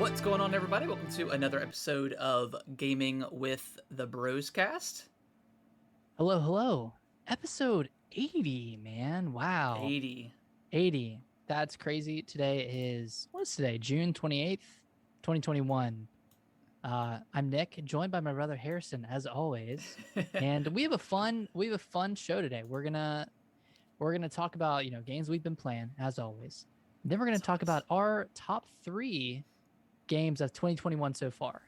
What's going on, everybody? Welcome to another episode of Gaming with the Bros Cast. Hello, hello. Episode 80, man. Wow. 80. 80. That's crazy. What's today? June 28th, 2021. I'm Nick, joined by my brother Harrison, as always. And we have a fun show today. We're gonna talk about, games we've been playing, as always. Then we're gonna talk about our top 3 games of 2021 so far.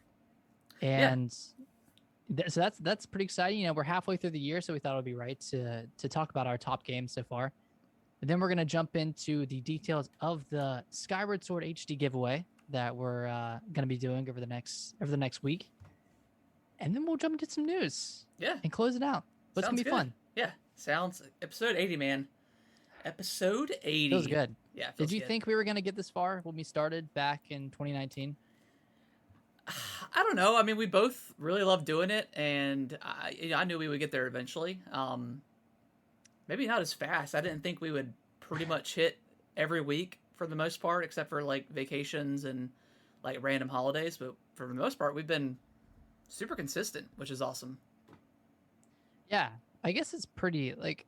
And so that's pretty exciting. We're halfway through the year, so we thought it would be right to talk about our top games so far. And then we're going to jump into the details of the Skyward Sword HD giveaway that we're going to be doing over the next week. And then we'll jump into some news. Yeah. And close it out. But it's going to be fun. Yeah. Sounds episode 80, man. Episode 80. Feels good. Yeah. Did you think we were going to get this far when we started back in 2019? I don't know. I mean, we both really love doing it, and I knew we would get there eventually. Maybe not as fast. I didn't think we would pretty much hit every week for the most part, except for like vacations and like random holidays. But for the most part, we've been super consistent, which is awesome. Yeah, I guess it's pretty, like,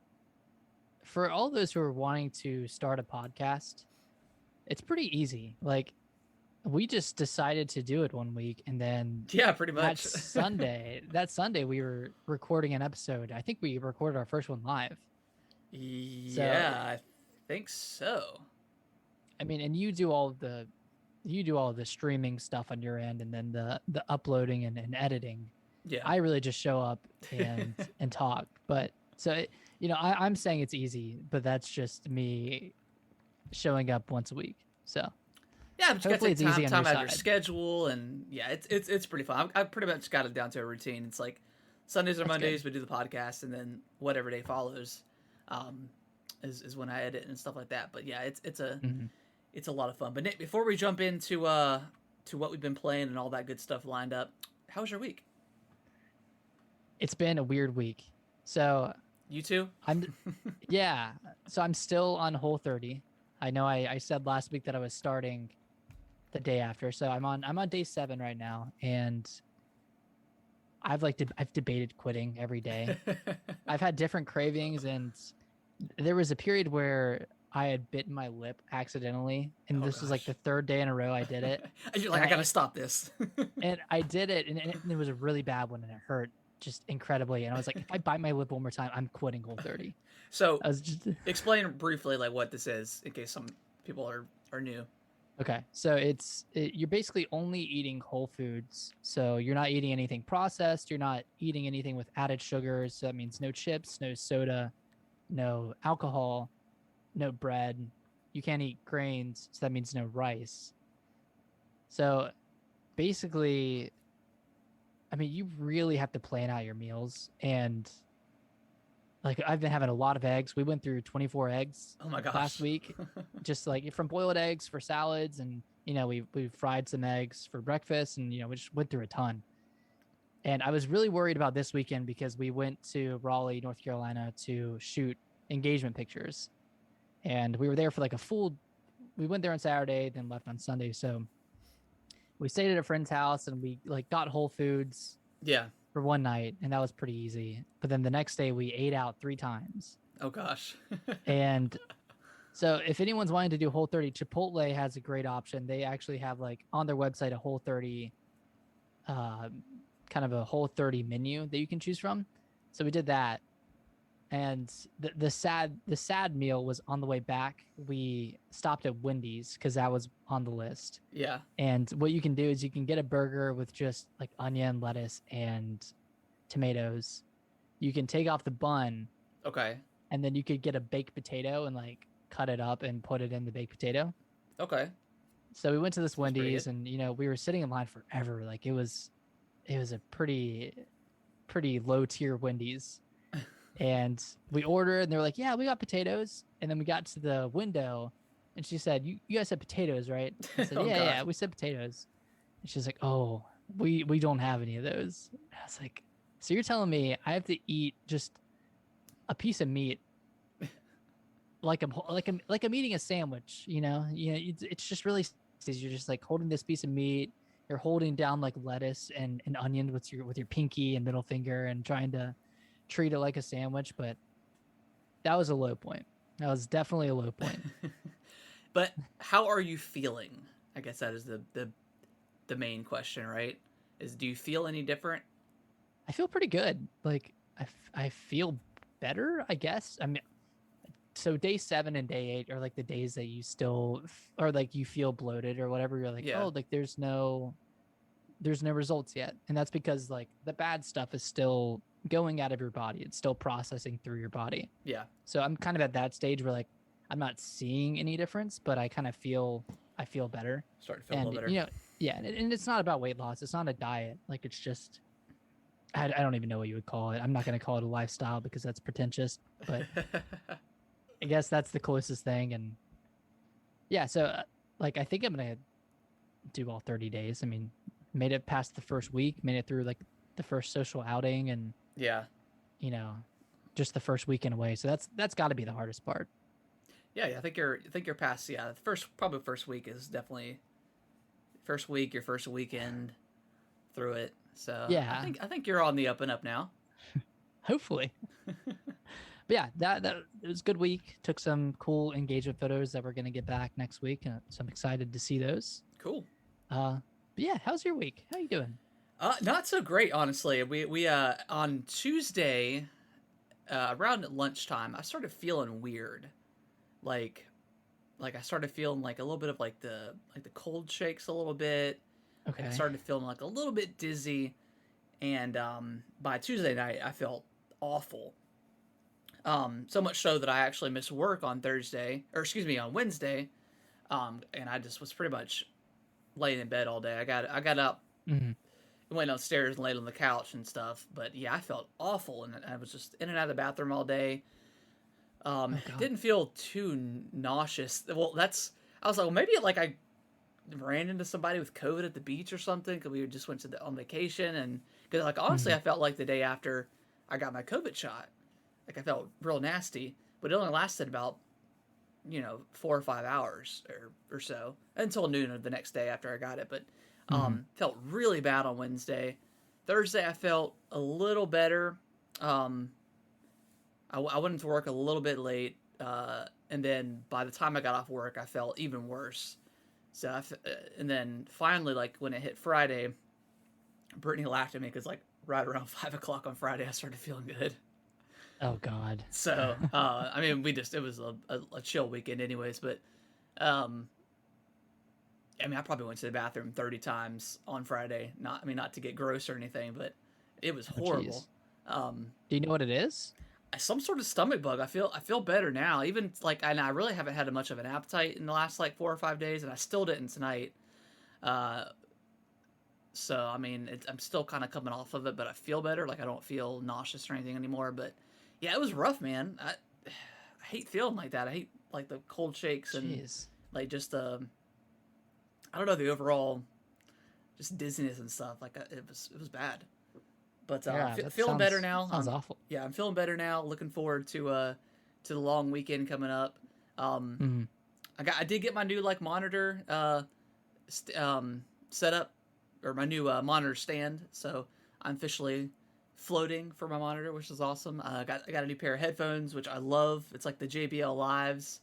for all those who are wanting to start a podcast, it's pretty easy. Like, we just decided to do it one week, and then pretty much that Sunday we were recording an episode. I think we recorded our first one live. Yeah, I think so. I mean, and you do all of the streaming stuff on your end, and then the uploading and editing. Yeah, I really just show up and talk. But so I'm saying it's easy, but that's just me showing up once a week. So. Yeah, but you got to take time out of your side. schedule, and yeah, it's pretty fun. I pretty much got it down to a routine. It's like Sundays or Mondays we do the podcast, and then whatever day follows is when I edit and stuff like that. But yeah, it's a lot of fun. But Nick, before we jump into to what we've been playing and all that good stuff lined up, how was your week? It's been a weird week. So you too? So I'm still on Whole 30. I know I said last week that I was starting the day after, so I'm on day 7 right now, and I've debated quitting every day. I've had different cravings, and there was a period where I had bitten my lip accidentally, and this was like the 3rd day in a row I did it. And you're like, I gotta stop this. And I did it, and it was a really bad one, and it hurt just incredibly. And I was like, if I bite my lip one more time, I'm quitting Whole 30. So explain briefly like what this is in case some people are new. Okay, so you're basically only eating whole foods. So you're not eating anything processed. You're not eating anything with added sugars. So that means no chips, no soda, no alcohol, no bread. You can't eat grains. So that means no rice. So basically, I mean, you really have to plan out your meals. And like, I've been having a lot of eggs. We went through 24 eggs last week, just like from boiled eggs for salads. And, we fried some eggs for breakfast, and, we just went through a ton. And I was really worried about this weekend because we went to Raleigh, North Carolina to shoot engagement pictures. And we were there for like we went there on Saturday, then left on Sunday. So we stayed at a friend's house, and we like got Whole Foods. Yeah. For one night, and that was pretty easy. But then the next day we ate out 3 times. Oh gosh. And so if anyone's wanting to do Whole 30, Chipotle has a great option. They actually have like on their website a Whole 30 kind of a Whole 30 menu that you can choose from. So we did that. And the sad meal was on the way back. We stopped at Wendy's because that was on the list. Yeah. And what you can do is you can get a burger with just like onion, lettuce, and tomatoes. You can take off the bun. Okay. And then you could get a baked potato and like cut it up and put it in the baked potato. Okay. So we went to this Wendy's, and we were sitting in line forever. Like it was a pretty low tier Wendy's. And we ordered, and they were like, yeah, we got potatoes. And then we got to the window, and she said, you guys said potatoes, right? I said, yeah, we said potatoes. And she's like, oh, we don't have any of those. And I was like, so you're telling me I have to eat just a piece of meat like I'm eating a sandwich, it's just really is you're just like holding this piece of meat, you're holding down like lettuce and an onion with your pinky and middle finger and trying to treat it like a sandwich. But that was a low point. That was definitely a low point. But how are you feeling? I guess that is the main question, right? Is do you feel any different? I feel pretty good. Like I feel better, I guess. I mean, so day 7 and day 8 are like the days that you still or like you feel bloated or whatever. You're like, Yeah. oh, like there's no results yet, and that's because like the bad stuff is still going out of your body. It's still processing through your body. Yeah. So I'm kind of at that stage where like I'm not seeing any difference, but I kind of feel better. Starting to feel a little better. You know, yeah, and it's not about weight loss. It's not a diet. Like it's just I don't even know what you would call it. I'm not going to call it a lifestyle because that's pretentious, but I guess that's the closest thing. And yeah, so like I think I'm going to do all 30 days. I mean, made it past the first week, made it through like the first social outing and yeah, you know, just the first weekend away. So that's got to be the hardest part. Yeah, I think you're past. Yeah, the first week is definitely first week, your first weekend through it. So yeah, I think you're on the up and up now. Hopefully. But yeah, that it was a good week. Took some cool engagement photos that we're gonna get back next week, so I'm excited to see those. Cool. But yeah, how's your week? How you doing? Not so great, honestly. We on Tuesday, around lunchtime, I started feeling weird, like I started feeling like a little bit of like the cold shakes a little bit. Okay. Like I started feeling like a little bit dizzy, and by Tuesday night I felt awful. So much so that I actually missed work on Wednesday, and I just was pretty much laying in bed all day. I got up, went downstairs and laid on the couch and stuff. But yeah, I felt awful, and I was just in and out of the bathroom all day. Didn't feel too nauseous. Well, I was like, well, maybe like I ran into somebody with COVID at the beach or something because we just went on vacation, and because like honestly, I felt like the day after I got my COVID shot, like I felt real nasty, but it only lasted about 4 or 5 hours or so until noon of the next day after I got it. But felt really bad on Wednesday. Thursday I felt a little better. I went into work a little bit late, and then by the time I got off work, I felt even worse. So, and then finally, like when it hit Friday, Brittany laughed at me because like right around 5 o'clock on Friday, I started feeling good. Oh God. So, I mean, it was a chill weekend anyways, but, I mean, I probably went to the bathroom 30 times on Friday. Not to get gross or anything, but it was horrible. Do you know what it is? Some sort of stomach bug. I feel better now. Even like, and I really haven't had much of an appetite in the last like 4 or 5 days, and I still didn't tonight. So I mean, I'm still kind of coming off of it, but I feel better. Like I don't feel nauseous or anything anymore. But yeah, it was rough, man. I hate feeling like that. I hate like the cold shakes and like just I don't know, the overall just dizziness and stuff. Like it was bad. But feeling better now. Sounds awful. Yeah, I'm feeling better now. Looking forward to the long weekend coming up. I did get my new like monitor set up, or my new monitor stand. So I'm officially floating for my monitor, which is awesome. I got a new pair of headphones, which I love. It's like the JBL Lives.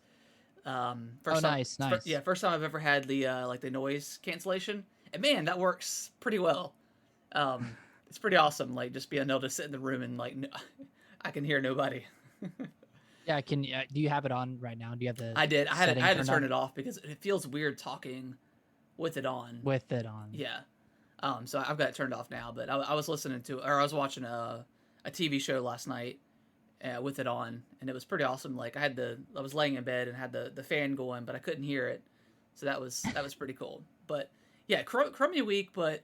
Nice. First time I've ever had the like the noise cancellation, and man, that works pretty well. It's pretty awesome, like just being able to sit in the room and like I can hear nobody. Yeah, do you have it on right now? Do you have the? I did. I had to turn it off because it feels weird talking with it on. Yeah. So I've got it turned off now. But I was I was watching a TV show last night with it on, and it was pretty awesome. Like I was laying in bed and had the fan going, but I couldn't hear it, so that was pretty cool. But yeah, crummy week, but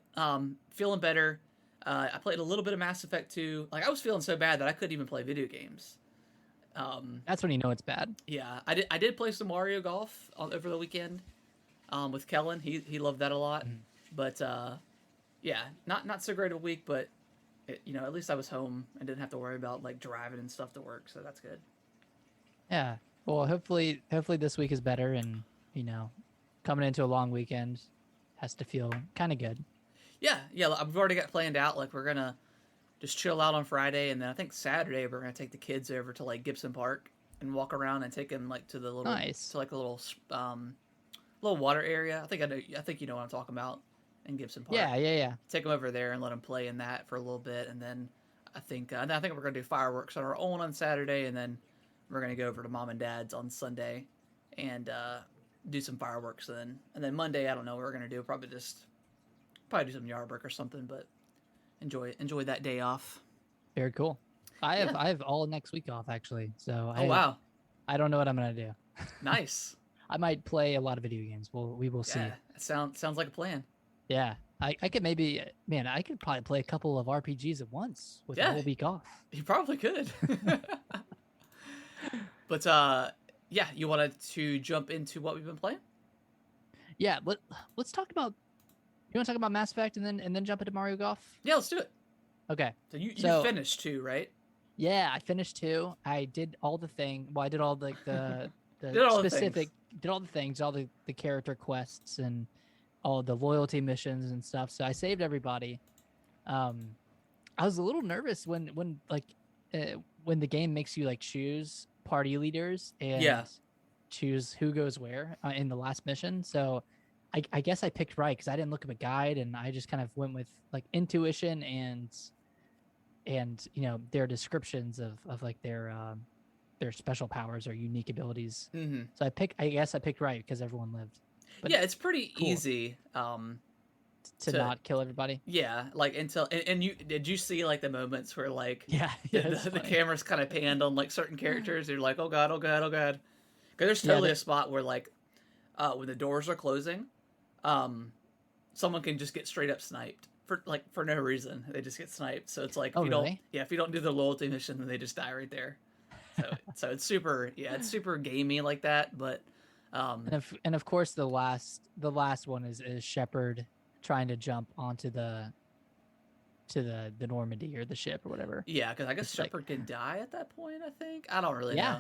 feeling better. I played a little bit of Mass Effect 2. Like I was feeling so bad that I couldn't even play video games. That's when you know it's bad. Yeah, I did play some Mario Golf over the weekend with Kellen. He loved that a lot. But yeah, not so great a week, but at least I was home and didn't have to worry about like driving and stuff to work, so that's good. Yeah. Well, hopefully this week is better, and coming into a long weekend has to feel kind of good. Yeah. I've already got planned out. Like we're gonna just chill out on Friday, and then I think Saturday we're gonna take the kids over to like Gibson Park and walk around and take them like to the little Nice. to like a little water area. I think I know. I think you know what I'm talking about in Gibson Park. Yeah, yeah, yeah. Take them over there and let them play in that for a little bit, and then I think we're gonna do fireworks on our own on Saturday, and then we're gonna go over to mom and dad's on Sunday, and do some fireworks. And then Monday I don't know what we're gonna do. Probably do some yard work or something, but enjoy that day off. Very cool. Yeah. I have all next week off actually, so Oh wow. I don't know what I'm gonna do. Nice. I might play a lot of video games. We will see. Yeah. Sounds like a plan. Yeah, I could maybe, man, I could probably play a couple of RPGs at once with a Yeah. whole week off. You probably could. But yeah, you wanted to jump into what we've been playing? Yeah, let's talk about. You want to talk about Mass Effect and then jump into Mario Golf? Yeah, let's do it. Okay. So you So- finished too, right? Yeah, I finished 2. I did all the thing. Well, I did all the Did all the specific, did all the things, all the character quests and all the loyalty missions and stuff. So I saved everybody. I was a little nervous when when the game makes you like choose party leaders and Yeah. choose who goes where in the last mission. So I guess I picked right because I didn't look up a guide and I just kind of went with like intuition and you know their descriptions of like their special powers or unique abilities. Mm-hmm. So I guess I picked right because everyone lived. But Yeah, it's pretty cool. easy. To not kill everybody. Yeah, like until and you did you see like the moments where like Yeah, the camera's kind of panned on like certain characters? You're like, oh god, oh god, oh god. Because there's totally a spot where like when the doors are closing, someone can just get straight up sniped for no reason. They just get sniped. So it's like if you don't if you don't do the loyalty mission, then they just die right there. So it's super super gamey like that. But and of course the last one is Shepard trying to jump onto the Normandy or the ship or whatever. Yeah, because I guess It's Shepard can die at that point. I think I don't really know.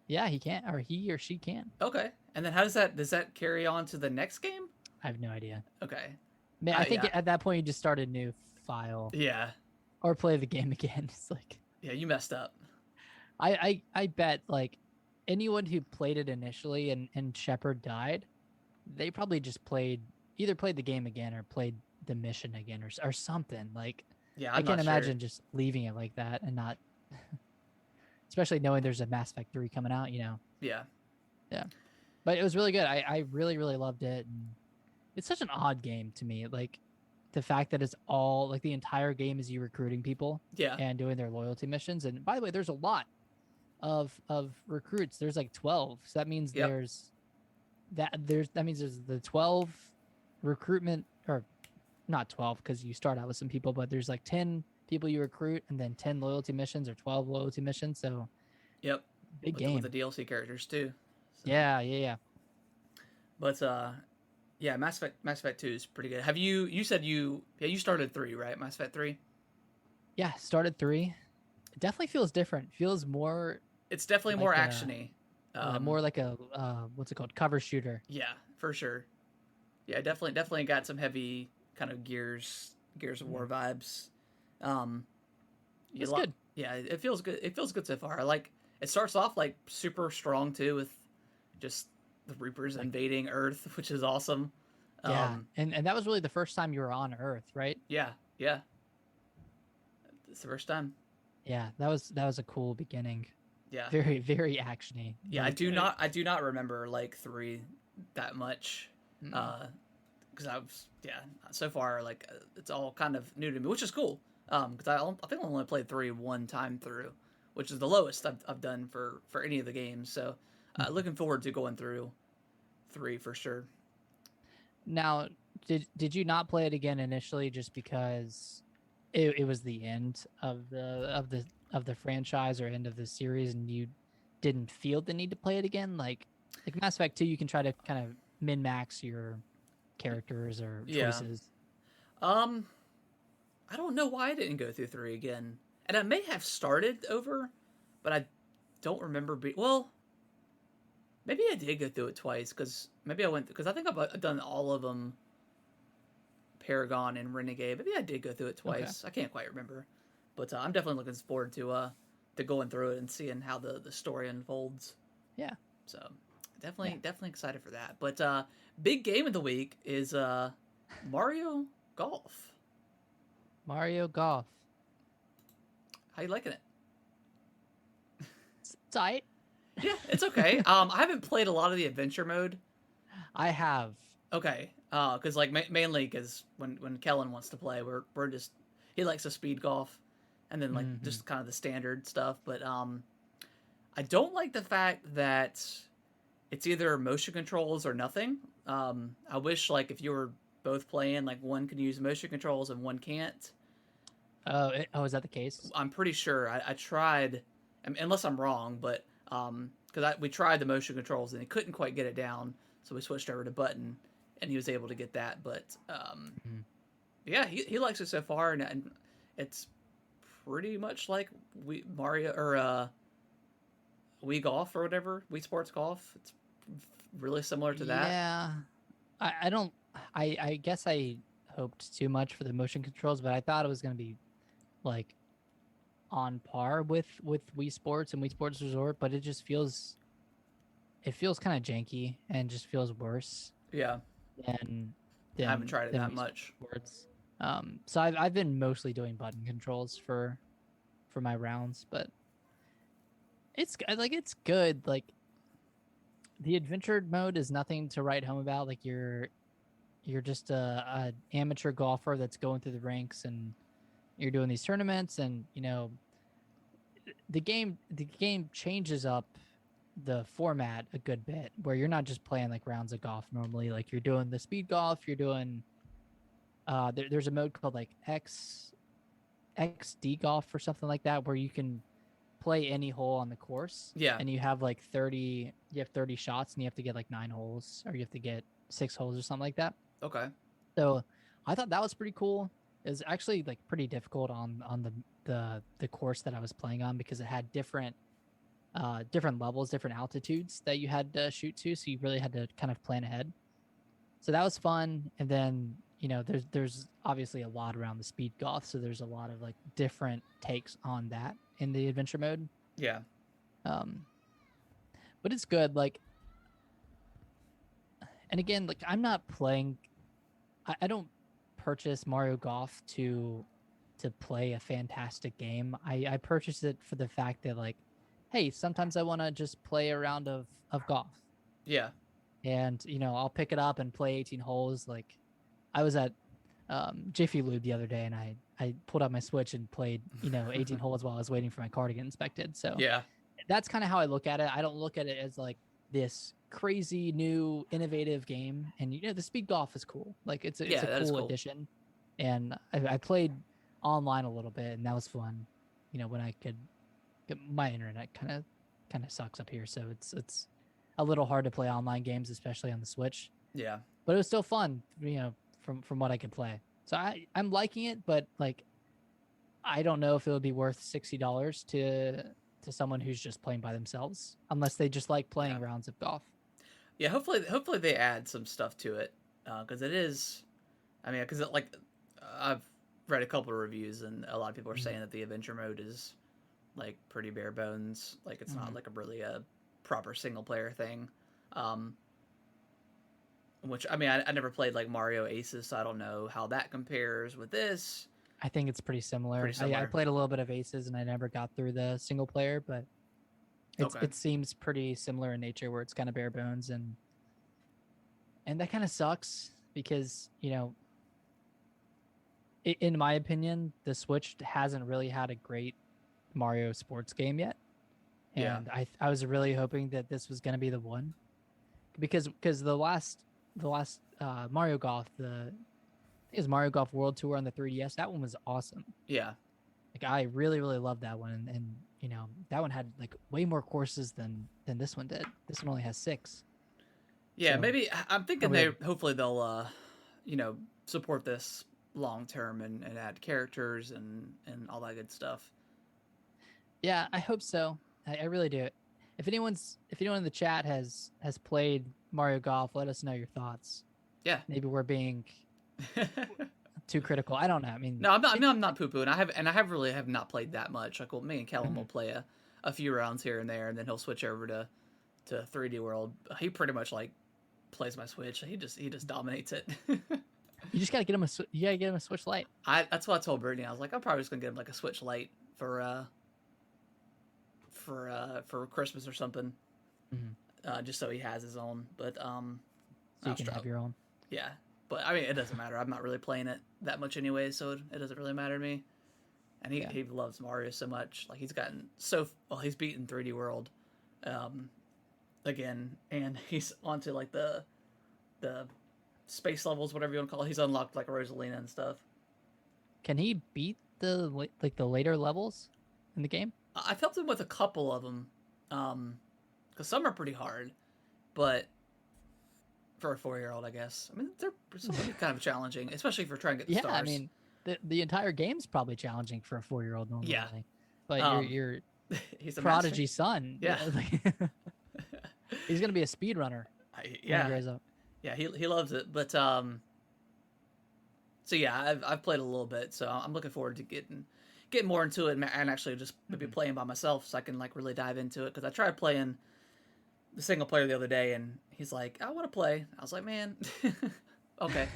Yeah, he can, or he or she can. Okay, and then how does that carry on to the next game? I have no idea. Okay, Man, I think at that point you just start a new file. Yeah, Or play the game again. It's like yeah, you messed up. I bet like anyone who played it initially and Shepard died, they probably just either played the game again or played the mission again or something. Like Yeah, I can't imagine just leaving it like that and not especially knowing there's a Mass Effect 3 coming out, you know. Yeah, But it was really good. I really, really loved it. And it's such an odd game to me. Like the fact that it's all like the entire game is you recruiting people yeah, and doing their loyalty missions. And by the way, there's a lot of recruits. There's like 12. So that means Yep. that means there's the 12 recruitment, or not 12 because you start out with some people, but there's like 10 people you recruit and then 10 loyalty missions or 12 loyalty missions. So yep. big With game. with the DLC characters too. So. Yeah. But yeah, Mass Effect 2 is pretty good. Have you said you started 3, right? Mass Effect 3? Yeah, started 3. It definitely feels different. Feels more It's definitely more actiony. more like a what's it called? Cover shooter. Yeah, for sure. Yeah, definitely got some heavy kind of Gears of War vibes. It's good. Yeah, it feels good. It feels good so far. It starts off like super strong too with just the Reapers invading Earth, which is awesome. Yeah, and that was really the first time you were on Earth, right? Yeah. It's the first time. Yeah, that was a cool beginning. Yeah. Very, very actiony. Yeah, Like, I do not remember like 3 that much. Mm. Because so far like it's all kind of new to me, which is cool. Because I think I only played 3 one time through, which is the lowest I've done for any of the games. So looking forward to going through 3 for sure. Now, did you not play it again initially just because it was the end of the franchise or end of the series and you didn't feel the need to play it again? Like Mass Effect 2, you can try to kind of min-max your characters or choices. I don't know why I didn't go through 3 again. And I may have started over, but I don't remember well, Maybe I did go through it twice because maybe I went because I think I've done all of them, Paragon and Renegade. Maybe I did go through it Okay. twice. I can't quite remember, but I'm definitely looking forward to going through it and seeing how the story unfolds. Yeah. So Yeah. definitely excited for that. But big game of the week is Mario Golf. Mario Golf. How you liking it? It's tight. Yeah, it's okay. I haven't played a lot of the adventure mode. I have. Okay, because like mainly because when Kellen wants to play, we're just he likes to speed golf, and then like Hmm. just kind of the standard stuff. But I don't like the fact that it's either motion controls or nothing. I wish like if you were both playing, like one can use motion controls and one can't. Oh, is that the case? I'm pretty sure I tried, unless I'm wrong, but because we tried the motion controls and he couldn't quite get it down, so we switched over to button, and he was able to get that. But Mhm. yeah, he likes it so far, and it's pretty much like we Mario or Wii Golf or whatever, Wii Sports Golf. It's really similar to that. Yeah. I don't. I guess I hoped too much for the motion controls, but I thought it was gonna be like on par with Wii Sports and Wii Sports Resort, but it feels kind of janky and just feels worse Yeah, than I haven't tried it that Wii much. Sports. So I've been mostly doing button controls for my rounds, but it's good. Like the adventure mode is nothing to write home about. Like you're just a amateur golfer that's going through the ranks and you're doing these tournaments, and the game changes up the format a good bit, where you're not just playing like rounds of golf normally. Like you're doing the speed golf, you're doing there's a mode called like XD golf or something like that, where you can play any hole on the course, Yeah. and you have 30 shots, and you have to get like 9 holes, or you have to get 6 holes or something like that. Okay. So I thought that was pretty cool. It was actually like pretty difficult on the course that I was playing on, because it had different levels, different altitudes that you had to shoot to, so you really had to kind of plan ahead. So that was fun. And then there's obviously a lot around the speed golf, so there's a lot of like different takes on that in the adventure mode. Yeah. Um, but it's good. Like, and again, like I'm not playing. I don't purchase Mario Golf to play a fantastic game. I purchased it for the fact that, like, hey, sometimes I want to just play a round of golf, Yeah. and I'll pick it up and play 18 holes. Like I was at Jiffy Lube the other day, and I pulled out my Switch and played 18 holes while I was waiting for my car to get inspected. So Yeah. that's kind of how I look at it. I don't look at it as like this crazy new innovative game. And the speed golf is cool. Like it's Yeah, a that is cool cool. addition. And I played online a little bit, and that was fun. When I could my internet kind of sucks up here, so it's a little hard to play online games, especially on the Switch. Yeah. But it was still fun, from what I could play. So I'm liking it, but like I don't know if it would be worth $60 to someone who's just playing by themselves, unless they just like playing Yeah. rounds of golf. Yeah. Hopefully they add some stuff to it, because it is. I mean, because like I've read a couple of reviews, and a lot of people are Mm-hmm. saying that the adventure mode is like pretty bare bones. Like it's not Mm-hmm. like a proper single player thing. Um, which I mean, I never played like Mario Aces, so I don't know how that compares with this. I think it's pretty similar. Pretty I similar. played a little bit of Aces, and I never got through the single player, but Okay. it seems pretty similar in nature, where it's kind of bare bones, and that kind of sucks because in my opinion, the Switch hasn't really had a great Mario sports game yet, Yeah. and I was really hoping that this was going to be the one, because the last Mario Golf, I think it was Mario Golf World Tour on the 3DS. That one was awesome. Yeah. Like I really really loved that one, and that one had like way more courses than this one did. This one only has 6. Yeah. So Maybe I'm thinking probably hopefully they'll support this long term, and add characters and all that good stuff. yeah, I hope so. I really do. if anyone in the chat has played Mario Golf, let us know your thoughts. Yeah. Maybe we're being too critical. I don't know. I mean, No, I'm not. I'm not poo pooing. I have really have not played that much. Like, well, me and Kellen will Mhm. play a few rounds here and there, and then he'll switch over to 3D World. He pretty much like plays my Switch. He just dominates it. You just gotta get him you gotta get him a Switch Lite. That's what I told Brittany. I was like, I'm probably just gonna get him like a Switch Lite for Christmas or something, just so he has his own. But So you can have your own. yeah. But I mean, it doesn't matter. I'm not really playing it that much anyway, so it doesn't really matter to me. And he loves Mario so much. Like, he's gotten so well. He's beaten 3D World, again, and he's onto like the space levels, whatever you want to call it. He's unlocked like Rosalina and stuff. Can he beat the later levels in the game? I've helped him with a couple of them, because some are pretty hard, but for a 4-year-old, I guess. I mean, they're some kind of challenging, especially for trying to get the stars. I mean, the entire game's probably challenging for a 4-year-old normally. Yeah. But your he's a prodigy master. son. Yeah. He's gonna be a speedrunner. When he grows up. Yeah, he loves it. But so yeah, I've played a little bit, so I'm looking forward to getting more into it and actually just maybe playing by myself, so I can like really dive into it. Because I tried playing the single player the other day, and he's like, "I want to play." I was like, "Man, okay."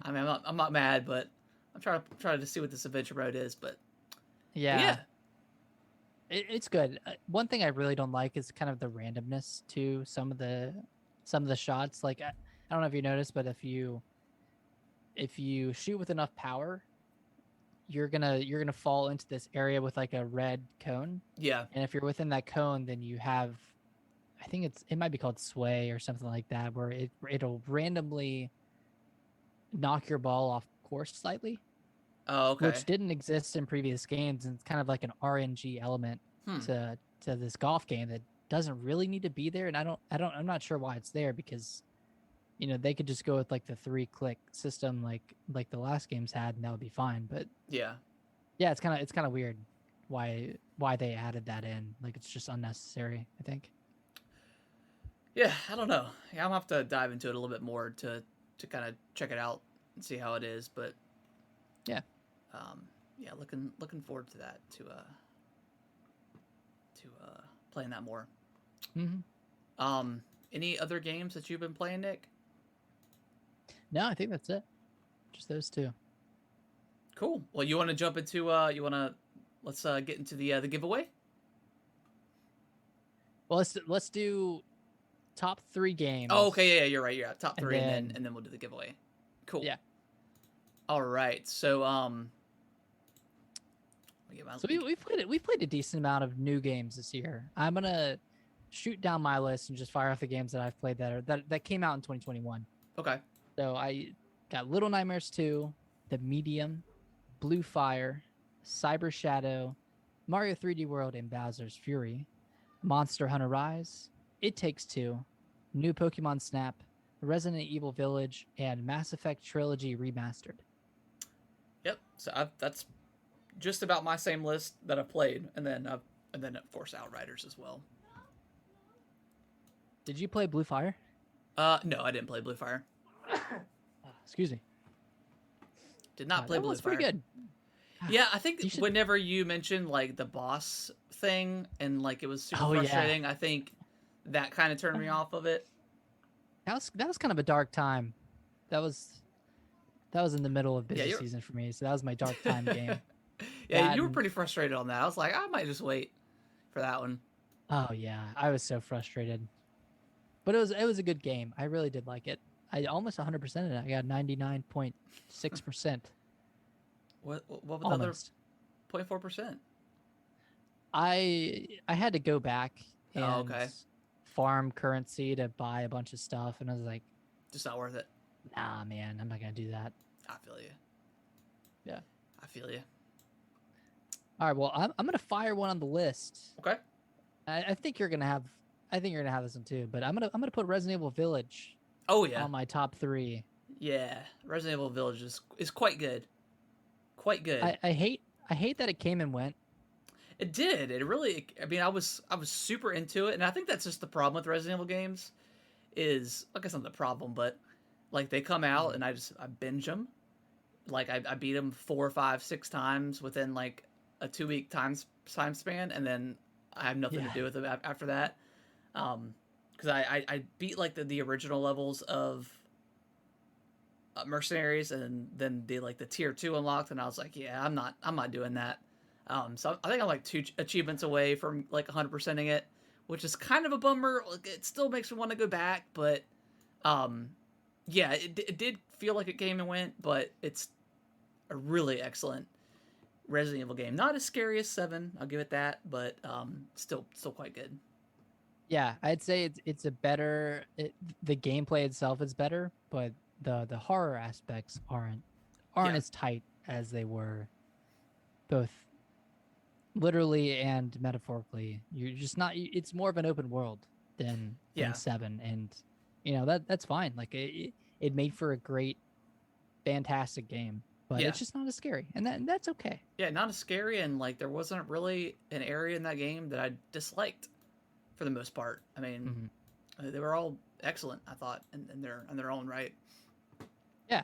I mean, I'm not mad, but I'm trying to see what this adventure mode is. But yeah. It's good. One thing I really don't like is kind of the randomness to some of the shots. Like, I don't know if you noticed, but if you shoot with enough power, you're gonna fall into this area with like a red cone. Yeah. And if you're within that cone, then you have, I think it might be called sway or something like that, where it'll randomly knock your ball off course slightly. Oh, okay. Which didn't exist in previous games, and it's kind of like an RNG element to this golf game that doesn't really need to be there. And I'm not sure why it's there, because they could just go with like the 3-click system like the last games had, and that would be fine. But yeah, it's kind of weird why they added that in. Like, it's just unnecessary, I think. Yeah, I don't know. Yeah, I'm gonna have to dive into it a little bit more to kind of check it out and see how it is. But yeah, looking forward to that, to playing that more. Any other games that you've been playing, Nick? No, I think that's it. Just those two. Cool. Well, you want to jump into let's get into the giveaway. Well, let's do top 3 games. Oh, okay, yeah, you're right. You're at top 3, and then we'll do the giveaway. Cool. Yeah. All right. So we played a decent amount of new games this year. I'm gonna shoot down my list and just fire off the games that I've played that came out in 2021. Okay. So I got Little Nightmares 2, The Medium, Blue Fire, Cyber Shadow, Mario 3D World, and Bowser's Fury, Monster Hunter Rise, It Takes Two, New Pokemon Snap, Resident Evil Village, and Mass Effect Trilogy Remastered. Yep. So that's just about my same list that I've played, and then of course Outriders as well. Did you play Blue Fire? No, I didn't play Blue Fire. Excuse me. Did not play Blue Fire. That was pretty good. Yeah, I think whenever you mentioned like the boss thing and like it was super frustrating, I think that kind of turned me off of it. That was kind of a dark time. That was in the middle of busy season for me, so that was my dark time game. Yeah, you were pretty frustrated on that. I was like, I might just wait for that one. Oh yeah, I was so frustrated. But it was a good game. I really did like it. I almost 100% it. I got 99.6%. What was the other 0.4%? I had to go back and okay. farm currency to buy a bunch of stuff, and I was like, just not worth it. Nah, man, I'm not gonna do that. I feel you. Yeah, I feel you. All right, well, I'm gonna fire one on the list. Okay. I think you're gonna have this one too, but I'm gonna put Resident Evil Village. Oh yeah. On my top 3. Yeah, Resident Evil Village is quite good. Quite good. I hate that it came and went. It did. It really. I mean, I was super into it, and I think that's just the problem with Resident Evil games. Is I guess not the problem, but like they come out Mhm. and I binge them. Like I beat them 4, 5, 6 times within like a 2 week time span, and then I have nothing to Yeah. do with it after that. Because I beat like the original levels of mercenaries, and then the tier 2 unlocked, and I was like, yeah, I'm not doing that. So I think I'm like 2 achievements away from like 100%ing it, which is kind of a bummer. Like, it still makes me want to go back, but um, yeah, it did feel like it came and went, but it's a really excellent Resident Evil game. Not as scary as 7, I'll give it that, but still quite good. Yeah, I'd say it's a better the gameplay itself is better, but the horror aspects aren't Yeah, as tight as they were both literally and metaphorically. You're just not it's more of an open world than yeah, 7, and that's fine. Like it made for a great fantastic game, but yeah. it's just not as scary. And that's okay. Yeah, not as scary, and like there wasn't really an area in that game that I disliked for the most part. I mean, Mhm. they were all excellent, I thought, in their own right. Yeah,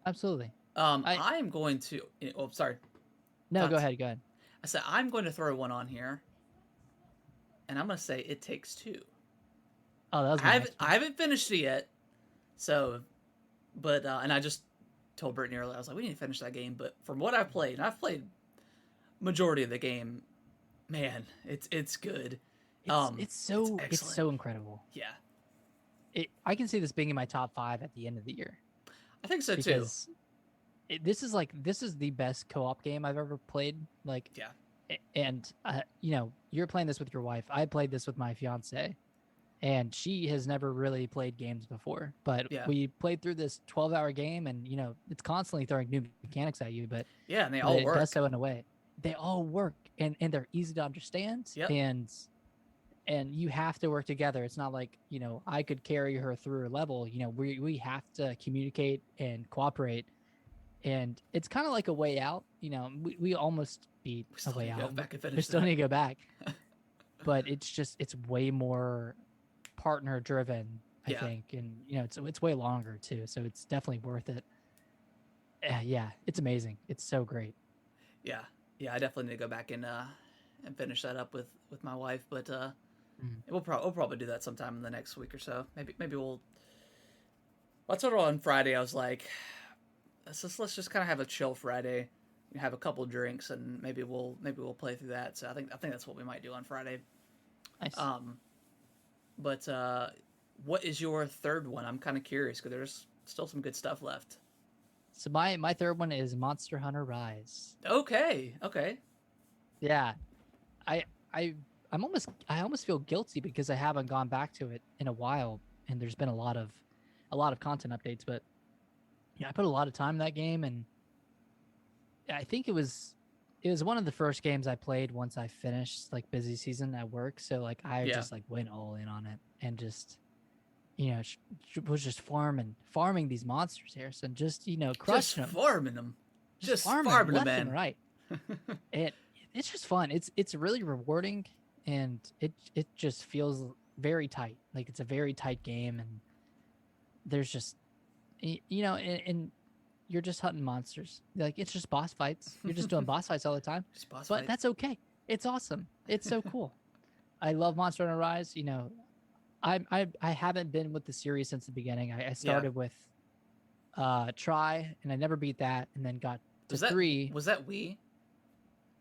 absolutely. I I'm going to. Oh, sorry. No, go Thoughts. ahead, go ahead. I said I'm going to throw one on here, and I'm going to say It Takes Two. Oh, that was I my haven't next I one. haven't finished it yet, so but and I just told Brittany earlier, I was like, we need to finish that game. But from what I've played, and I've played majority of the game, man, it's good. It's It's excellent. so incredible. Yeah, I can see this being in my top 5 at the end of the year I think so too. because this is the best co-op game I've ever played. Like, Yeah, and you're playing this with your wife. I played this with my fiance, and she has never really played games before. But yeah, we played through this 12-hour game, and it's constantly throwing new mechanics at you, yeah, and they but all it does work. so in a way they all work, and they're easy to understand, Yep. and you have to work together. It's not like I could carry her through a level. We have to communicate and cooperate, and it's kind of like a way out. We almost beat We a still way need to go out. back and We finish still that. need to go back, but it's way more partner driven, I Yeah, think, and it's way longer too. So it's definitely worth it. Yeah, it's amazing. It's so great. yeah, yeah. I definitely need to go back and finish that up with my wife. But Mm. we'll probably do that sometime in the next week or so. Maybe we'll. Let's sort of on Friday. I was like, let's just kind of have a chill Friday, have a couple drinks, and maybe we'll play through that. So I think that's what we might do on Friday. Nice. Um, but what is your third one? I'm kind of curious because there's still some good stuff left. So my third one is Monster Hunter Rise. Okay, okay, Yeah, I I I almost feel guilty because I haven't gone back to it in a while, and there's been a lot of content updates. But yeah, I put a lot of time in that game, and I think it was one of the first games I played once I finished like busy season at work. So like I yeah. just like went all in on it and just was just farming these monsters here, and just Just crushing them, farming them, just just farming them farming them, left and man. right. it it's just fun. It's really rewarding, and it just feels very tight. Like it's a very tight game, and there's just and you're just hunting monsters. Like it's just boss fights. You're just doing boss fights all the time, Just boss but fights. that's okay. It's awesome. It's so cool. I love Monster Hunter Rise. I haven't been with the series since the beginning. I Yeah. started with Try, and I never beat that, and then got to Was that 3. was that Wii?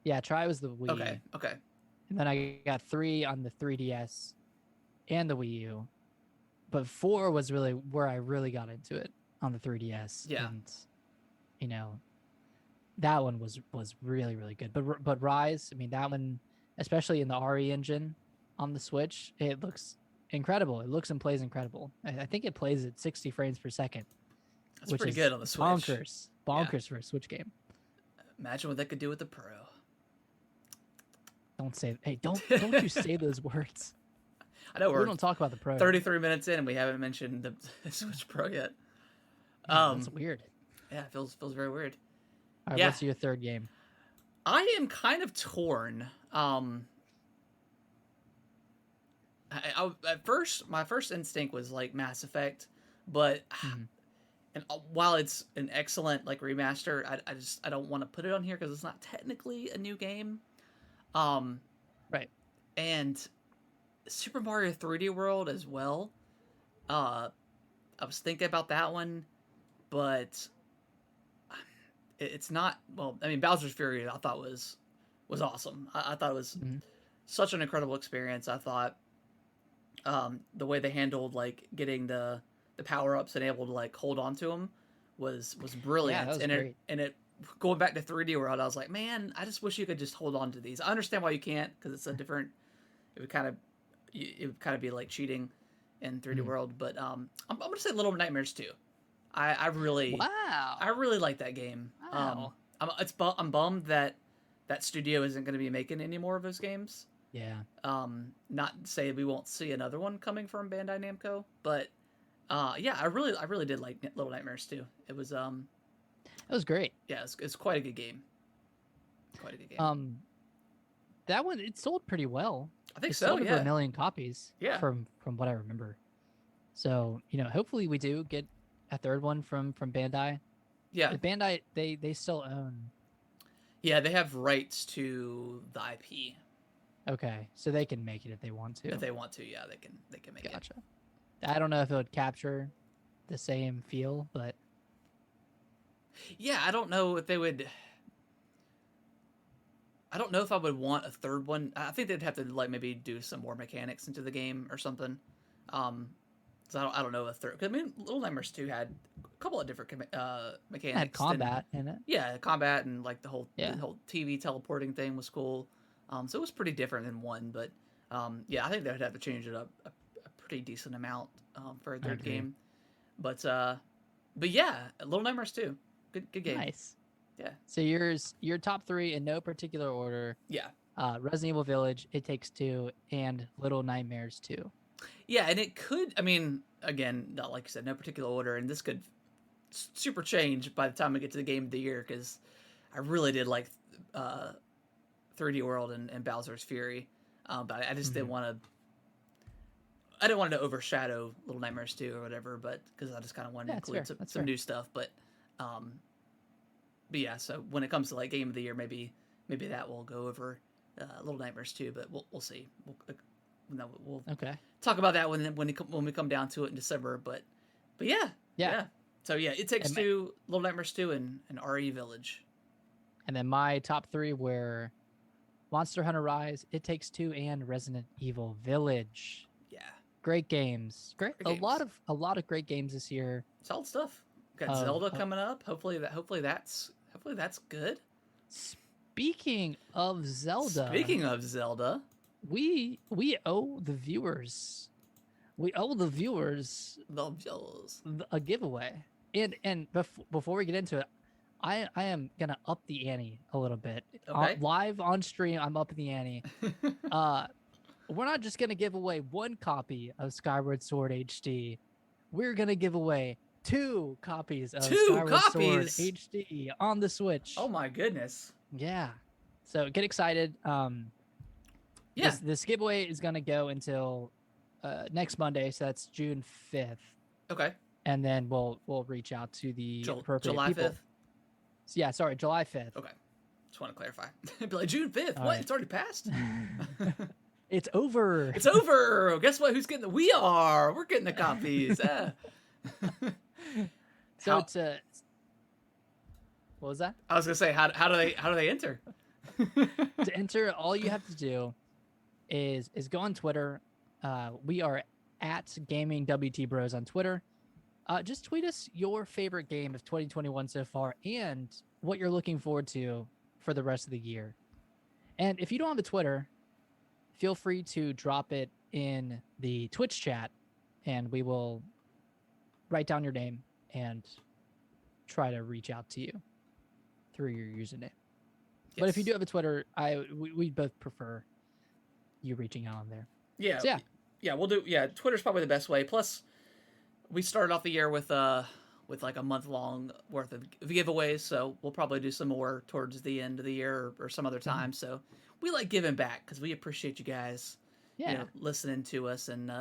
Yeah, Try was the Wii, Okay, okay. and then I got 3 on the 3DS and the Wii U. But 4 was really where I really got into it on the 3DS, Yeah. and you know that one was really really good. But Rise, I mean that one, especially in the RE engine on the Switch, it looks incredible. It looks and plays incredible. I think it plays at 60 frames per second, That's which pretty is good on the Switch. Yeah. bonkers for a Switch game. Imagine what that could do with the Pro. Don't say, hey, don't you say those words. I know We we're don't talk about the Pro. 33 minutes in and we haven't mentioned the Switch Pro yet. Man, that's weird. Yeah, it feels very weird. All right, Yeah. what's your third game? I am kind of torn. At first, my first instinct was like Mass Effect, but Mhm. and while it's an excellent like remaster, I don't want to put it on here because it's not technically a new game. Um, Right. and Super Mario 3D World as well. Uh, I was thinking about that one, but it's not. Well, I mean, Bowser's Fury I thought was awesome. I thought it was Mhm. such an incredible experience. I thought the way they handled like getting the power ups and able to like hold on to them was Yeah, that brilliant. was great. And it going back to 3D World, I was like, man, I just wish you could just hold on to these. I understand why you can't because it's a different. It would kind of it would kind of be like cheating in 3D Mhm. World, but I'm gonna say Little Nightmares too. I Wow. really like that game. Wow. I'm bummed that that studio isn't going to be making any more of those games. Yeah. Not to say we won't see another one coming from Bandai Namco, but yeah, I really did like Little Nightmares too. It was That was great. yeah, it's quite a good game. Quite a good game. Um, that one it sold pretty well. I think It so. sold over a Yeah, million copies yeah, from what I remember. So, hopefully we do get a third one from Bandai. yeah, Bandai they still own. yeah. They have rights to the IP Okay, so they can make it if they want to. if they want to. Yeah, they can make it. Gotcha. I don't know if it would capture the same feel, but Yeah, I don't know if they would. I don't know if I would want a third one. I think they'd have to like maybe do some more mechanics into the game or something. So I don't know a third. Cause I mean, Little Nightmares 2 had a couple of different it had mechanics. combat in it. Yeah, combat and like Yeah. the whole TV teleporting thing was cool. So it was pretty different than one, but yeah, I think they would have to change it up a pretty decent amount for a I third agree. game. But yeah, Little Nightmares 2, good game. Nice. Yeah, So your top three in no particular order: yeah. Resident Evil Village, It Takes Two, and Little Nightmares 2. Yeah, and it could. I mean, again, not like you said, no particular order, and this could super change by the time we get to the game of the year because I really did like 3D World and Bowser's Fury, but I just didn't Mhm. want to. I didn't want it to overshadow Little Nightmares 2 or whatever, but because I just kind of wanted to Yeah, that's include fair. That's some fair. new stuff. Um, but yeah, so when it comes to like game of the year, maybe that will go over Little Nightmares 2, but we'll see. No, we'll Okay. talk about that when we come down to it in December. But yeah, Yeah. yeah. So yeah, It Takes And my- Two, Little Nightmares 2, and RE Village. And then my top three were Monster Hunter Rise, It Takes Two, and Resident Evil Village. Yeah, Great games. Great. Great games. A lot of great games this year. solid stuff. Got Of- Zelda of- coming up. Hopefully that's good. Speaking of Zelda, Speaking of Zelda, we owe the viewers the Zeldas. a giveaway. And before we get into it, I am gonna up the ante a little bit. Okay. Live on stream, I'm upping the ante. We're not just gonna give away one copy of Skyward Sword HD. We're gonna give away 2 copies of Two Skyward copies? Sword HD on the Switch. Oh my goodness. Yeah. So get excited. Yeah. This giveaway is gonna go until next Monday, so that's June 5th, Okay. and then we'll reach out to the appropriate July people. 5th. Yeah, sorry, July 5th. Okay. Just want to clarify. Be like June 5th. All What? right. It's already passed. It's over. It's over. Guess what? Who's getting the? We are. We're getting the copies. So How- it's a. What was that? I was gonna say, how do they enter? To enter, all you have to do is go on Twitter. We are at Gaming WT Bros on Twitter. Just tweet us your favorite game of 2021 so far and what you're looking forward to for the rest of the year. And if you don't have a Twitter, feel free to drop it in the Twitch chat, and we will write down your name and try to reach out to you through your username. But if you do have a Twitter, we both prefer you reaching out on there. Yeah. So, yeah. Yeah, we'll do. Yeah, Twitter's probably the best way. Plus, we started off the year with with like a month long worth of giveaways. So we'll probably do some more towards the end of the year or some other time. So we like giving back because we appreciate you guys, Yeah. listening to us and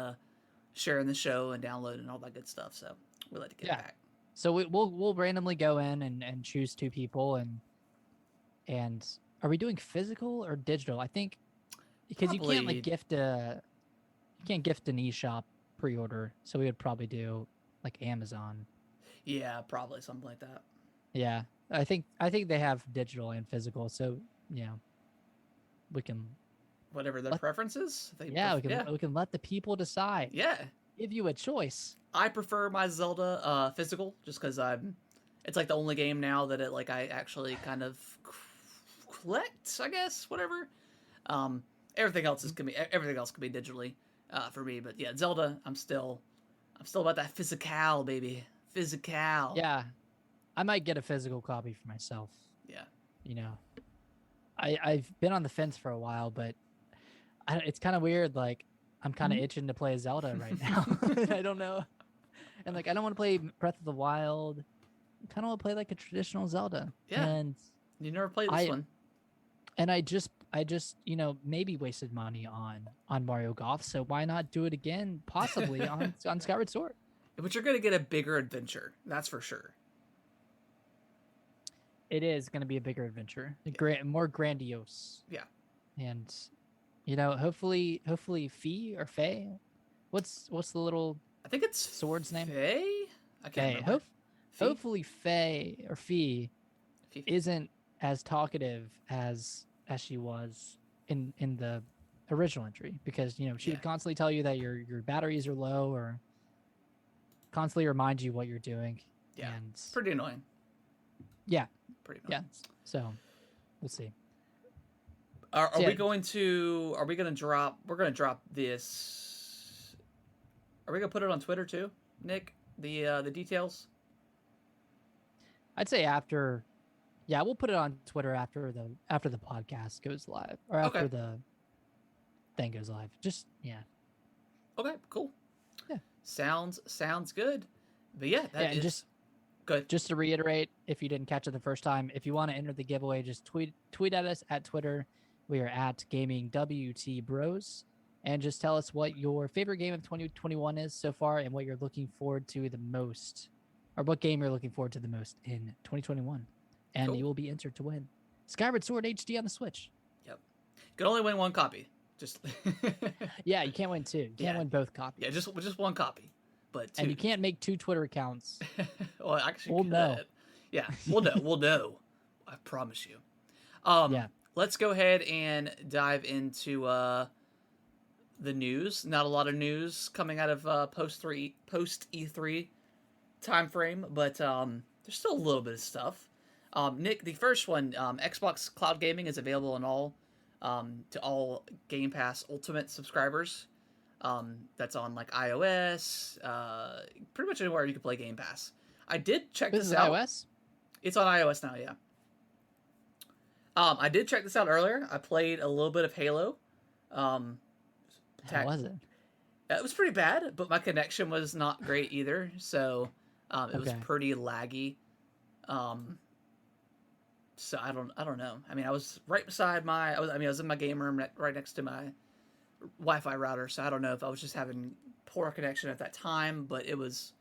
sharing the show and downloading and all that good stuff. So we like to give back. So we'll randomly go in and choose 2 people and are we doing physical or digital? I think because you can't like gift an eShop pre-order, so we would probably do like Amazon. Yeah, probably something like that. Yeah, I think they have digital and physical, so we can whatever their preferences. We can let the people decide. Yeah, give you a choice. I prefer my Zelda physical just because it's like the only game now that I actually kind of collect, I guess, whatever. Everything else can be digitally for me, but yeah, Zelda, I'm still about that physical, baby. Physical. Yeah. I might get a physical copy for myself. Yeah. I've been on the fence for a while, but it's kind of weird. Like, I'm kind of itching to play a Zelda right now. I don't know. And like, I don't want to play Breath of the Wild. I kind of want to play like a traditional Zelda. Yeah. And you never played this one. And I just maybe wasted money on Mario Golf. So why not do it again? Possibly on Skyward Sword. But you're going to get a bigger adventure. That's for sure. It is going to be a bigger adventure, more grandiose. Yeah, and hopefully Fee or Faye. What's the little? I think it's sword's name. Faye. I can't remember. Hopefully Faye or Fee isn't as talkative as she was in the original entry, because she would constantly tell you that your batteries are low or constantly remind you what you're doing. Yeah, and pretty annoying. Yeah. Pretty annoying. Yeah. So we'll see. Are we going to drop? We're going to drop this. Are we going to put it on Twitter too, Nick? The details. I'd say after. Yeah, we'll put it on Twitter after the podcast goes live, or after the thing goes live. Just Okay, cool. Yeah. Sounds good. But yeah, that is good. Just to reiterate, if you didn't catch it the first time, if you want to enter the giveaway, just tweet at us at Twitter. We are at GamingWT Bros, and just tell us what your favorite game of 2021 is so far, and what you're looking forward to the most, or what game you're looking forward to the most in 2021, and you will be entered to win Skyward Sword HD on the Switch. Yep, you can only win one copy. Just yeah, you can't win 2. You can't win both copies. Yeah, just one copy. But 2. And you can't make 2 Twitter accounts. Well, actually, we'll know. Yeah, we'll know. I promise you. Let's go ahead and dive into the news. Not a lot of news coming out of post E3 time frame, but there's still a little bit of stuff. Nick, the first one, Xbox Cloud Gaming is available on all to all Game Pass Ultimate subscribers. That's on like iOS, pretty much anywhere you can play Game Pass. I did check this out. iOS? It's on iOS now, yeah. I did check this out earlier. I played a little bit of Halo. How was it? It was pretty bad, but my connection was not great either. So it was pretty laggy. So I don't know. I mean, I was right beside I was in my game room right next to my Wi-Fi router, so I don't know if I was just having poor connection at that time, but it was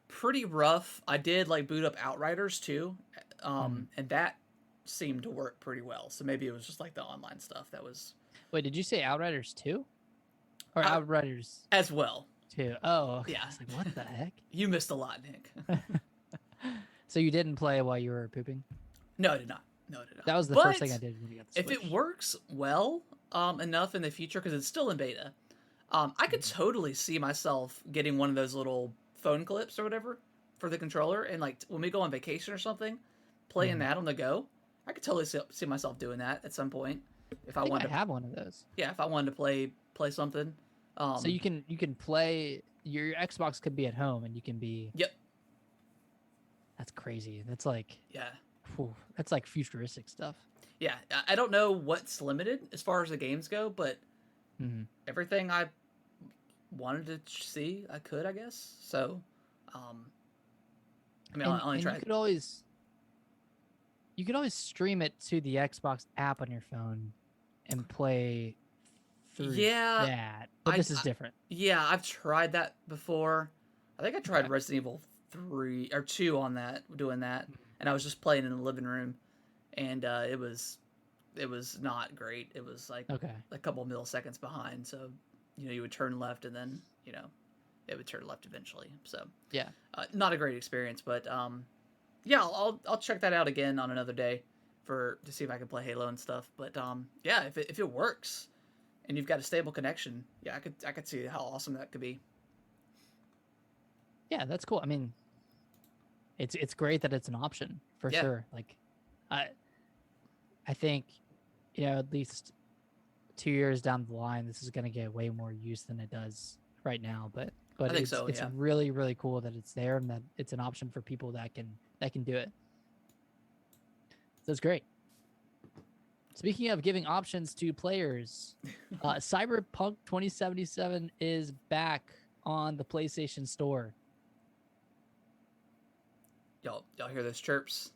pretty rough. I did boot up Outriders too, and that seemed to work pretty well. So maybe it was just the online stuff that was. Wait, did you say Outriders 2? Or Outriders as well? 2. Oh, okay. Yeah. I was like, what the heck? You missed a lot, Nick. So you didn't play while you were pooping? No, I did not. That was the first thing I did when we got the Switch. If it works well enough in the future, because it's still in beta, I could totally see myself getting one of those little phone clips or whatever for the controller, and when we go on vacation or something, playing that on the go. I could totally see myself doing that at some point if I wanted to have one of those. Yeah, if I wanted to play something. So you can play. Your Xbox could be at home, and you can be. Yep. That's crazy. That's yeah. Whew, that's futuristic stuff. Yeah, I don't know what's limited as far as the games go, but everything I wanted to see, I could, I guess. So, I mean, I and only and tried. you could always stream it to the Xbox app on your phone and play through Yeah, that. But I, this is I different. yeah, I've tried that before. I think I tried Okay. Resident Evil 3 or 2 on that, doing that, and I was just playing in the living room, and it was not great. It was like Okay. a couple milliseconds behind, so you would turn left and then it would turn left eventually. So Yeah. not a great experience, but yeah, I'll check that out again on another day to see if I can play Halo and stuff. But yeah, if it works and you've got a stable connection, yeah, I could see how awesome that could be. Yeah, that's cool. I mean, it's great that it's an option for Yeah, sure. Like, I I think, at least 2 years down the line, this is going to get way more use than it does right now. But I think it's so. it's Yeah. really really cool that it's there and that it's an option for people that can do it. So it's great. Speaking of giving options to players, Cyberpunk 2077 is back on the PlayStation Store. Y'all hear those chirps?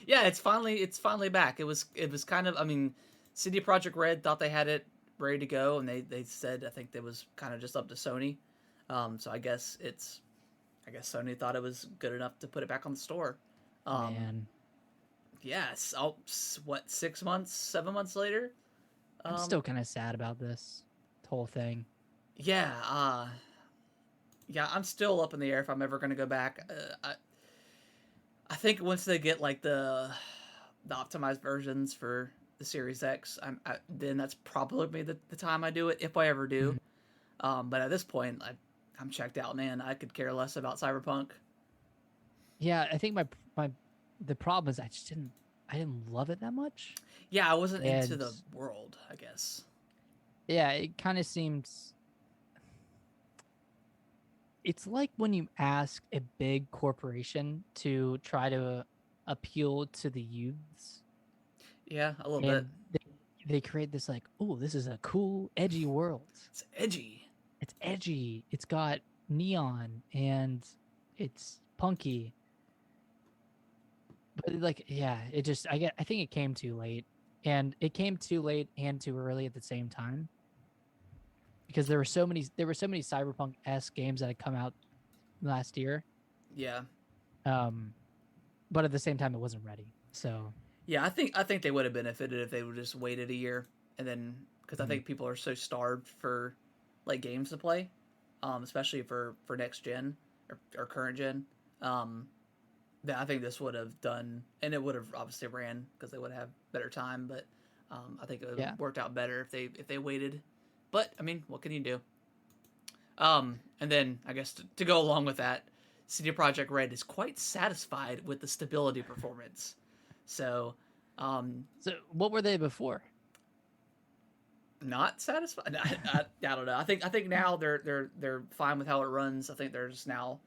Yeah, it's finally back. It was kind of, I mean, CD Projekt Red thought they had it ready to go, and they said, I think it was kind of just up to Sony. So I guess Sony thought it was good enough to put it back on the store. Um, Man, yes. What, 6 months, 7 months later? I'm Um, still kind of sad about this whole thing. yeah. Yeah. I'm still up in the air if I'm ever gonna go back. I think once they get like the optimized versions for the Series X, then that's probably the time I do it if I ever do. Mhm. But at this point, I'm checked out, man. I could care less about Cyberpunk. Yeah, I think my the problem is I didn't love it that much, Yeah, I wasn't into and the world, I guess. yeah, it kind of seems it's like when you ask a big corporation to try to appeal to the youths, Yeah, a little bit. and they create this like, oh, this is a cool, edgy world. It's edgy. It's edgy. It's got neon and it's punky. But like, yeah, I think it came too late. And it came too late and too early at the same time. Because there were so many cyberpunk-esque games that had come out last year. Yeah, Um, but at the same time it wasn't ready. So yeah. I think they would have benefited if they would just waited a year and then because I mhm. think people are so starved for like games to play, especially for next gen or current gen. Um, that I think this would have done, and it would have obviously ran because they would have better time. But I think it would Yeah. have worked out better if they waited. But I mean, what can you do? And then I guess to go along with that, CD Projekt Red is quite satisfied with the stability performance. So, um, So what were they before? not satisfied. I don't know. I think now they're fine with how it runs. I think they're just now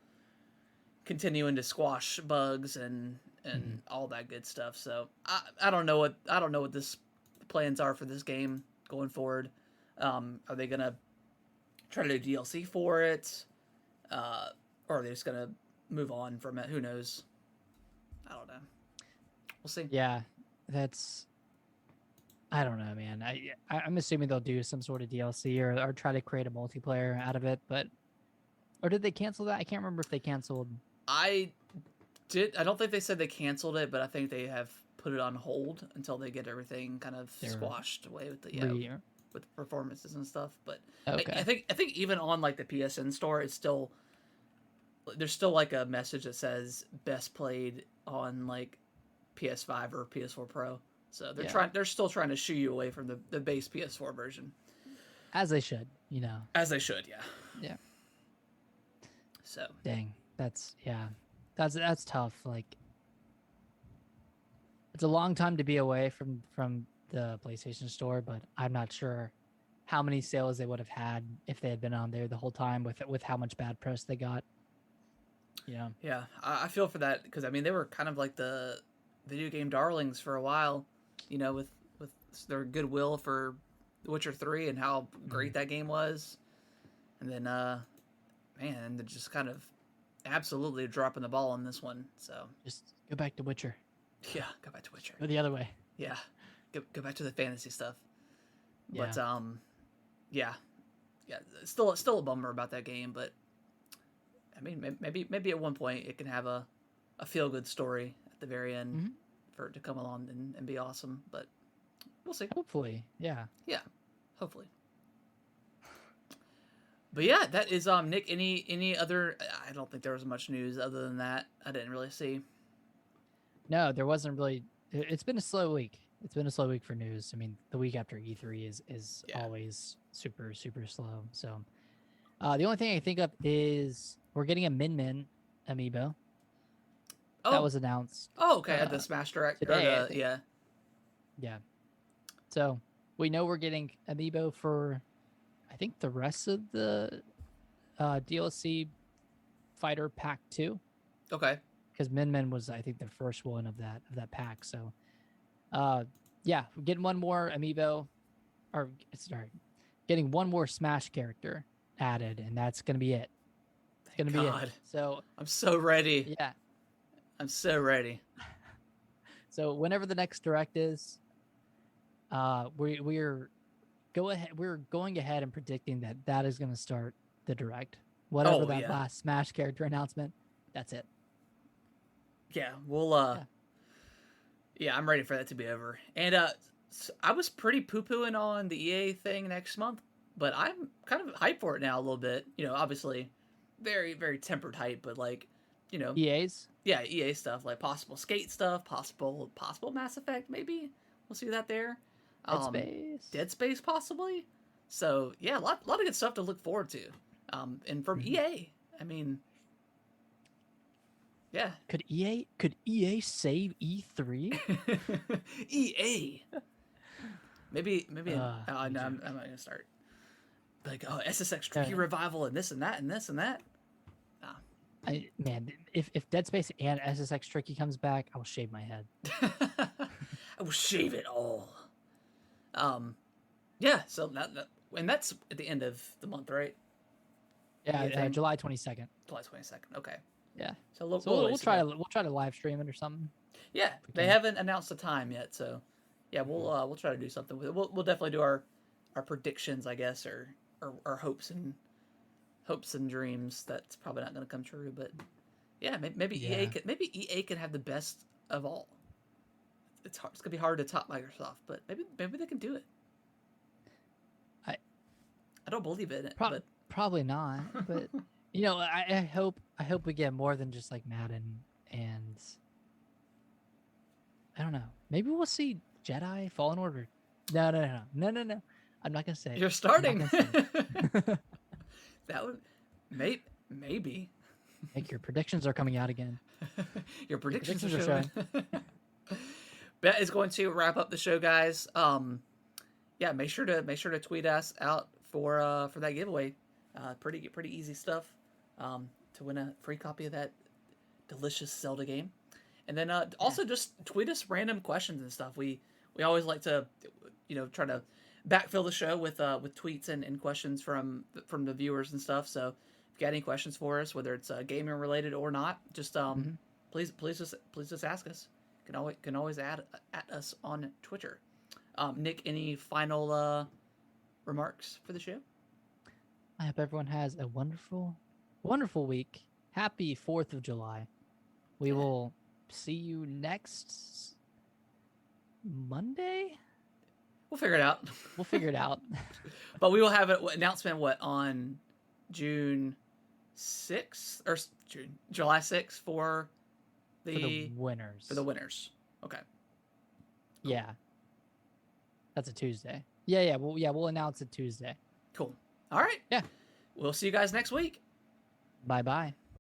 continuing to squash bugs and Mhm. all that good stuff. So I don't know what this plans are for this game going forward. Are they gonna try to do DLC for it, or are they just gonna move on from it? Who knows? I don't know. We'll see. Yeah. That's I don't know, man. I'm assuming they'll do some sort of DLC or try to create a multiplayer out of it, but or did they cancel that? I can't remember if they canceled. I I don't think they said they canceled it, but I think they have put it on hold until they get everything kind of Their squashed away with the re with performances and stuff. But I Okay. think I think even on like the PSN store, it's still there's still like a message that says best played on like PS5 or PS4 Pro. So Yeah. they're still trying to shoo you away from the base PS4 version, As they should. as they should. Yeah. Yeah. So Dang. That's yeah. That's tough. Like it's a long time to be away from the PlayStation Store, but I'm not sure how many sales they would have had if they had been on there the whole time with how much bad press they got. Yeah. yeah, I feel for that because I mean they were kind of like the video game darlings for a while, with their goodwill for Witcher 3 and how Mhm. great that game was, and then man, they're just kind of absolutely dropping the ball on this one. So Just go back to Witcher. yeah, go back to Witcher. Go the other way. Yeah, go back to the fantasy stuff. But Yeah. yeah, yeah. Still a bummer about that game. But I mean, maybe at one point it can have a feel good story at the very end Hmm. for it to come along and be awesome. But we'll see. Hopefully. Yeah. Yeah, hopefully. But yeah, that is Nick. Any other? I don't think there was much news other than that. I didn't really see. No, there wasn't really. It's been a slow week. It's been a slow week for news. I mean, the week after E3 is Yeah. always super slow. So, the only thing I can think of is we're getting a Min Min amiibo Oh, that was announced. oh, okay. At the Smash Direct. today, I Or think. yeah. Yeah. So we know we're getting amiibo for, I think, the rest of the DLC Fighter Pack 2, Okay. because Min Min was, I think, the first one of that pack. So, yeah, we're getting one more amiibo, or sorry, getting one more Smash character added, and that's gonna be it. It's gonna be God. it. So I'm so ready. yeah. I'm so ready. So whenever the next direct is, we're going ahead and predicting that is going to start the direct. Whatever Oh, that yeah. last Smash character announcement, that's it. Yeah, we'll yeah, I'm ready for that to be over. And I was pretty poo-pooing on the EA thing next month, but I'm kind of hyped for it now a little bit. You know, obviously very very tempered hype, but like, you know, EA's. yeah, EA stuff, like possible Skate stuff, possible Mass Effect maybe. We'll see that there. Dead Space. Dead Space possibly. So, yeah, a lot of good stuff to look forward to. And from EA, I mean, yeah. Could EA save E3? EA. Maybe. No, Jesus. I'm not gonna start. Like, oh, SSX Tricky Revival and this and that and this and that. Man, if Dead Space and SSX Tricky comes back, I will shave my head. I will shave it all. Yeah. So and that's at the end of the month, right? Yeah, July 22nd. July 22nd. Okay. Yeah. So We'll try to live stream it or something. Yeah, they haven't announced the time yet, so yeah, we'll try to do something with it. We'll definitely do our predictions, I guess, or our hopes and dreams. That's probably not going to come true, but yeah, maybe EA can have the best of all. It's hard. It's gonna be hard to top Microsoft, but maybe they can do it. I don't believe in it, but probably not. But you know, I hope we get more than just like Madden, and I don't know. Maybe we'll see Jedi Fallen Order. No. I'm not gonna say. You're starting. That would maybe. Like, your predictions are coming out again. Your predictions are showing. That is going to wrap up the show, guys. Yeah, make sure to tweet us out for that giveaway. Pretty easy stuff. To win a free copy of that delicious Zelda game, and then also just tweet us random questions and stuff. We always like to, try to backfill the show with tweets and questions from the viewers and stuff. So if you got any questions for us, whether it's gaming related or not, just please just ask us. Can always add at us on Twitter. Nick, any final remarks for the show? I hope everyone has a wonderful week. Happy 4th of July. We will see you next Monday. We'll figure it out. We'll figure it out. But we will have an announcement on June 6th or July 6th for the winners. For the winners. Okay. Cool. Yeah. That's a Tuesday. Yeah. We'll announce it Tuesday. Cool. All right. Yeah. We'll see you guys next week. Bye-bye.